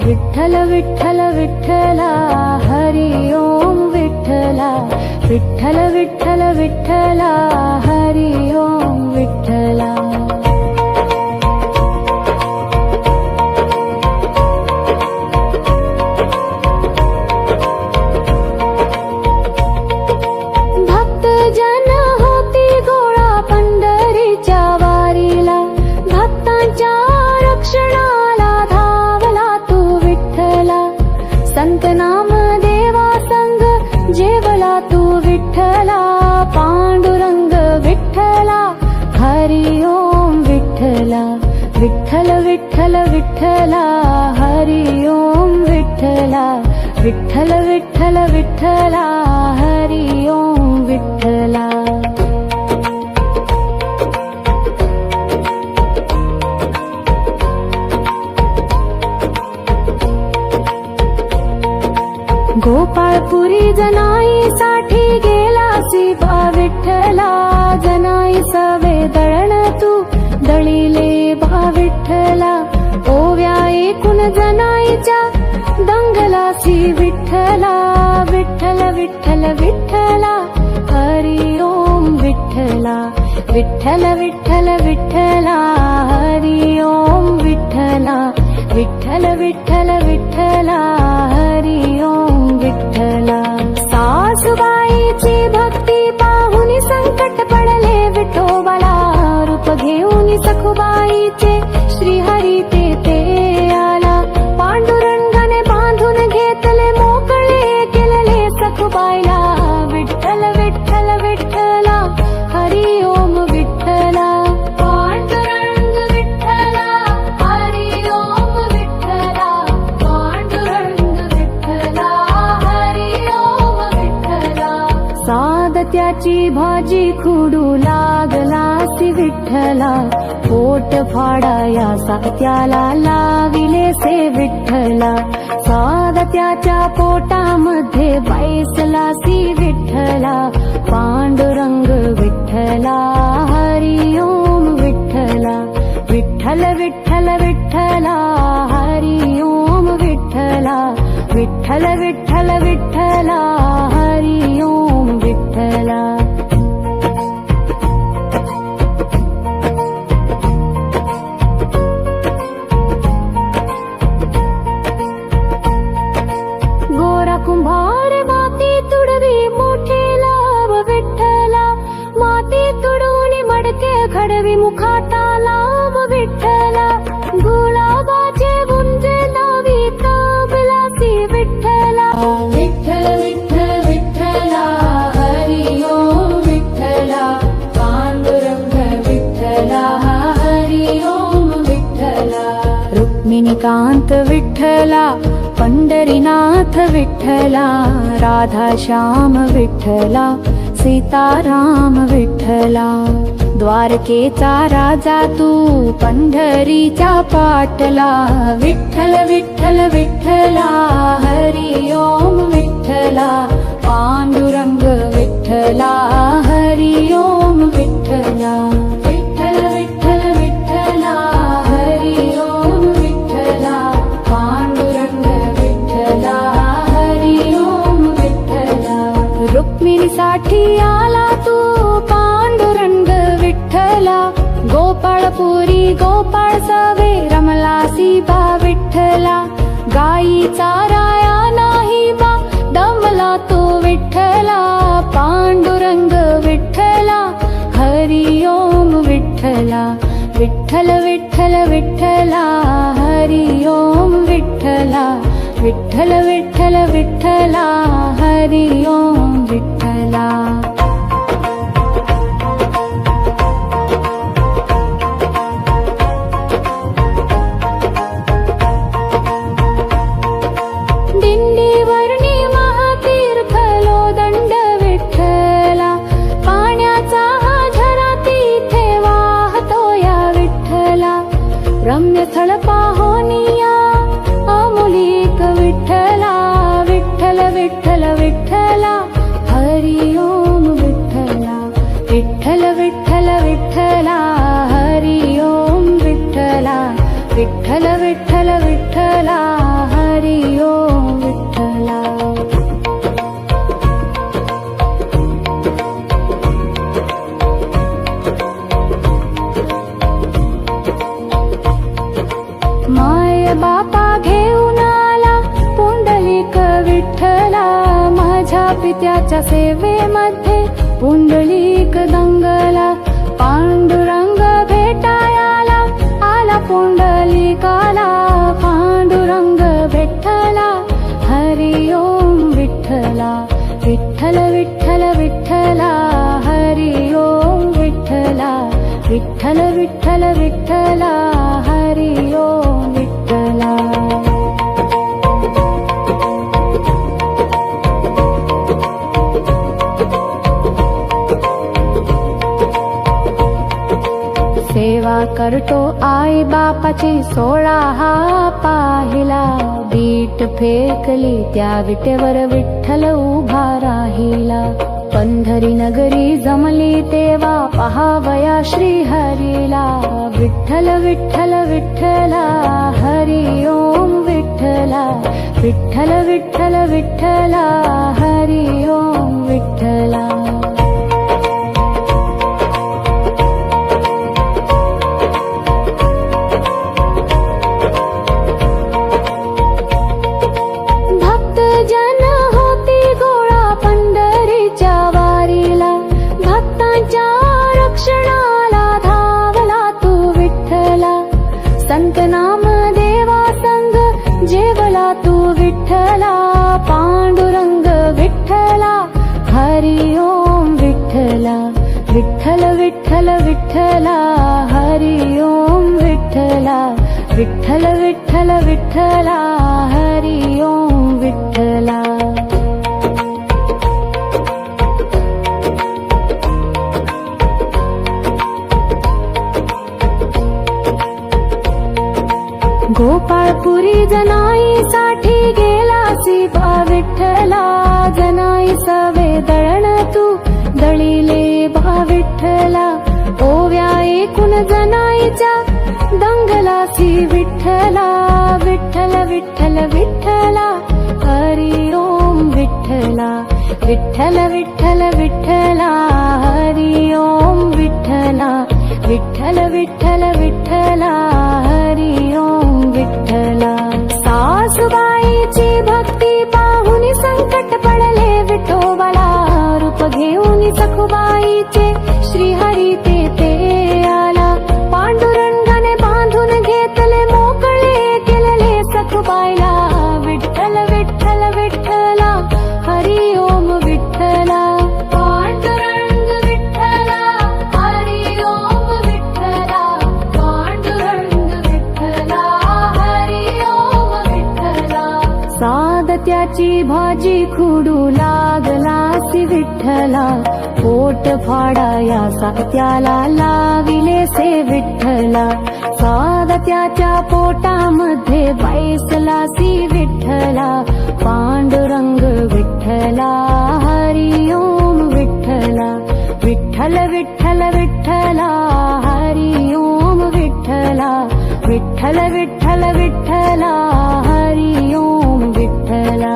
विठ्ठल विठ्ठल विठ्ठला हरी ओम विठ्ठला विठ्ठल विठ्ठल विठ्ठला हरी ओम विठ्ठला संत नाम देवा संग जेवला तू विठ्ठला पांडुरंग विठ्ठला हरी ओम विठ्ठला विठ्ठल विठ्ठल विठ्ठला हरी ओम विठ्ठला विठ्ठल विठ्ठल विठ्ठला हरी ओम विठ्ठला गोपाळपुरी जनाईसाठी गेला बा विठ्ठला जनाई सवे दळण तू दळीले बा विठ्ठला ओव्या एकूण जनाईच्या दंगलासी विठ्ठला विठ्ठल विठ्ठल विठ्ठला हरी ओम विठ्ठला विठ्ठल विठ्ठल विठ्ठला हरी ओम विठ्ठला विठ्ठल विठ्ठल विठ्ठला हरी ओम विठ्ठला सासूबाईची भक्ती पाहुनी संकट पडले विठोबाला रूप घेऊन सखुबाईचे श्रीहरी ते आला पांडुरंगाने बांधून घेतले मोकळे केलेले सखुबाईला विठ्ठल विठ्ठल विठ्ठला हरी ओम विठ्ठला पांडुरंग विठ्ठला हरी ओम विठ्ठला पांडुरंग विठ्ठला हरी ओम विठ्ठला सादत्याची भाजी खुडू लागलासी विठ्ठला पोट फाडाया सात्याला लाविले से विठ्ठला सादत्याच्या पोटामध्ये बैसलासी विठ्ठला पांडुरंग विठ्ठला हरी ओम विठ्ठला विठ्ठल विठ्ठल विठ्ठला हरी ओम विठ्ठला विठ्ठल विठ्ठल विठ्ठला हरी ओम विठ्ठला गोरा कुंभार माती तुडवी मोठे लाभ विठ्ठला माती तुडवून मडके घडवी मुखाटा लाभ विठ्ठला गुलाबाचे गुंजे लावी काबलासी विठ्ठला विठ्ठल विठ्ठल विठ्ठला हरी ओम विठ्ठला पांडुरंग विठ्ठला हरी ओम विठ्ठला रुक्मिणीकांत विठ्ठला पंढरीनाथ विठ्ठला राधा श्याम विठ्ठला सीताराम विठ्ठला द्वारकेचा राजा तू पंढरीच्या पाटला विठ्ठल विठ्ठल विठ्ठला हरी ओम विठ्ठला पांडुरंग विठ्ठला हरी ओम विठ्ठला विठ्ठल विठ्ठल विठ्ठला हरी ओम पाठी आला तू पांडुरंग विठ्ठला. गोपाळपुरी गोपाळ सवे रमलासी बा विठ्ठला. गाई चाराया नाही बा दमला तो विठ्ठला. पांडुरंग विठ्ठला हरी ओम विठ्ठला. विठ्ठल विठ्ठल विठ्ठला हरी ओम विठ्ठला. विठ्ठल विठ्ठल विठ्ठला हरी ओम विठ्ठला. दिंडीवरणी महातीर्थ लोदंड विठ्ठला. पाण्याचा हा झरा तिथे वाहतो या विठ्ठला. रम्य स्थळ पाहोनिया अमोलिक विठ्ठला. विठ्ठल विठ्ठल विठ्ठला हरी ओम विठ्ठला. विठ्ठल विठ्ठल विठ्ठला हरी ओम विठ्ठला. विठ्ठल विठ्ठल विठ्ठला हरी ओम विठ्ठला. माय बापा घेऊन आला पुंडलिक विठ्ठला. माझ्या पित्याच्या सेवेमध्ये पुंडलिक दंगला. पांडुरंग भेटायाला आला पुंडलिकाला. पांडुरंग विठ्ठला हरी ओम विठ्ठला. विठ्ठल विठ्ठल विठ्ठला हरी ओम विठ्ठला. विठ्ठल विठ्ठल विठ्ठला हरी ओम विठ्ठला. सेवा करतो आई बापाची 16 हा पाहिला. बीट फेकली त्या विटेवर विठ्ठल उभा राहिला. पंढरी नगरी जमली तेव्हा पहावया श्री हरीला. विठ्ठल विठ्ठल विठ्ठला हरी ओम विठ्ठला. विठ्ठल विठ्ठल विठ्ठला हरी ओम विठ्ठला. भक्त जन होती गोळा पंढरीच्या वारीला. भक्तांच्या रक्षणाला धावला तू विठ्ठला. संत नाम देवा संग जेवला तू विठ्ठला. पांडुरंग विठ्ठला हरी ओम विठ्ठला. विठ्ठल विठ्ठल विठ्ठला हरी ओम विठ्ठला. विठ्ठल विठ्ठल विठ्ठला हरी ओम विठ्ठला. गोपाळपुरी जनाईसाठी गेलासी बा विठ्ठला. जनाई सवे दळण तू दळीले बा विठ्ठला. ओव्या एकूण जनाईच्या दंगलासी विठ्ठला. विठ्ठल विठ्ठल विठ्ठला हरी ओम विठ्ठला. विठ्ठल विठ्ठल विठ्ठला हरी ओम विठ्ठला. विठ्ठल विठ्ठल विठ्ठला हरी ओम विठ्ठला. सासूबाईची भक्ती पाहुनी संकट पडले विठोबाला. रूप घेऊन सखुबाईचे श्रीहरी ते आला. पांडुरंगाने बांधून घेतले मोकळे केलेले सखुबाईला. विठ्ठल विठ्ठल विठ्ठला हरी ओम विठ्ठला. पांडुरंग विठ्ठला हरी ओम विठ्ठला. पांडुरंग विठ्ठला हरी ओम विठ्ठला. सादत्याची भाजी खुडू लागलासी विठ्ठला. पोट फाडाया सात्याला लाविलेसे विठ्ठला. सादत्याच्या पोटामध्ये बैसलासी विठ्ठला. पांडुरंग विठ्ठला हरी ओम विठ्ठला. विठ्ठल विठ्ठल विठ्ठला हरी ओम विठ्ठला. विठ्ठल विठ्ठल विठ्ठला हरी ओम विठ्ठला.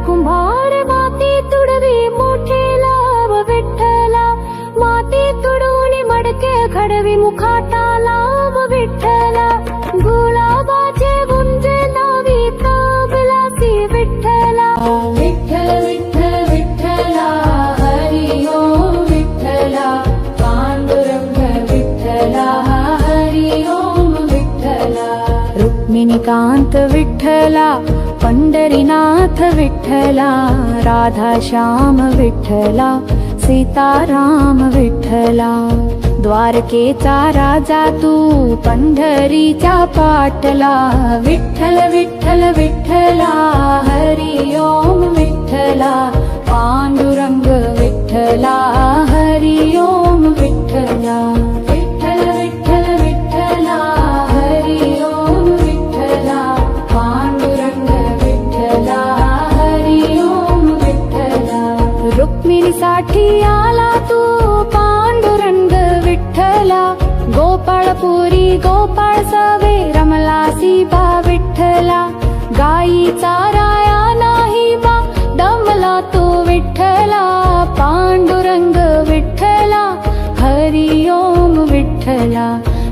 कुंभार माती तुडवी मोठेला व विठ्ठला, माती तुडवून मडके घडवी मुखाटाला व विठ्ठला, गुलाबाचे गुंजे लावी तबलासी विठ्ठला. विठ्ठल विठ्ठल विठ्ठला हरी ओम विठ्ठला, पांडुरंग विठ्ठला हरी ओम विठ्ठला. रुक्मिणीकांत विठ्ठला, पंढरीनाथ विठ्ठला, राधाश्याम विठ्ठला, सीताराम विठ्ठला. द्वारकेचा राजा तू पंढरीचा पाटला, विठ्ठल विठ्ठल विठ्ठला हरी ओम विठ्ठला, पांडुरंग विठ्ठला हरी ओम विठ्ठला. विठ्ठल विठ्ठल विठ्ठला हरी ओम विठ्ठला, पांडुरंग विठ्ठला हरी ओम विठ्ठला. रुक्मिणीसाठी आला तू पांडुरंग विठ्ठला, गोपाळपुरी गोपाळ सवे रमलासी बा विठ्ठला. गाई चाराया नाही बा दमला तो विठ्ठला, पांडुरंग विठ्ठला हरी ओम विठ्ठला.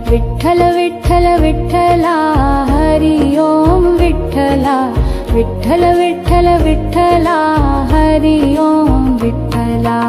विठ्ठल विठ्ठल विठ्ठला हरी ओम विठ्ठला, विठ्ठल विठ्ठल विठ्ठला हरी ओम विठ्ठला.